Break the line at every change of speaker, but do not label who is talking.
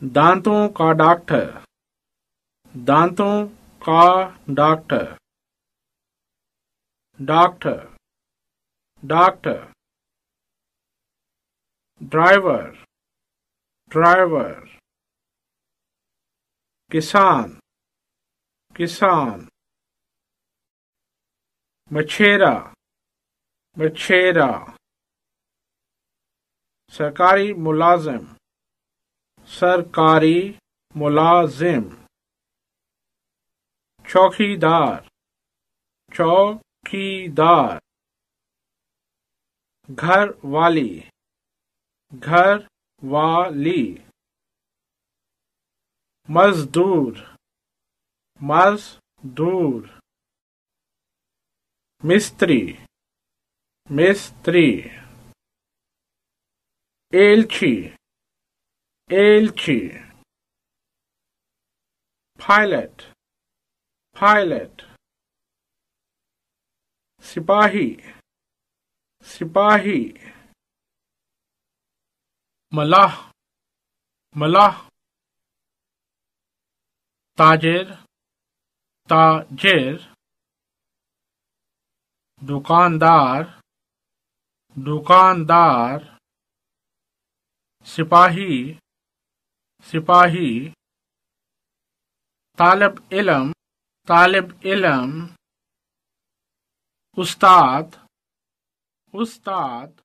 दांतों का डॉक्टर, दांतों का doctor, doctor, doctor. Driver, driver. किसान, किसान। मछेरा, मछेरा। सरकारी मुलाजिम, सरकारी मुलाजिम। चौकीदार, चौकीदार। घर वाली, घर वाली। मजदूर, मजदूर। मिस्त्री, मिस्त्री। एलची, एलची। Pilot, pilot. सिपाही, सिपाही। मलाह, मलाह। ताजिर, ताजिर। दुकानदार, दुकानदार। सिपाही, सिपाही। तालिब इल्म, तालिब इल्म। उस्ताद, उस्ताद।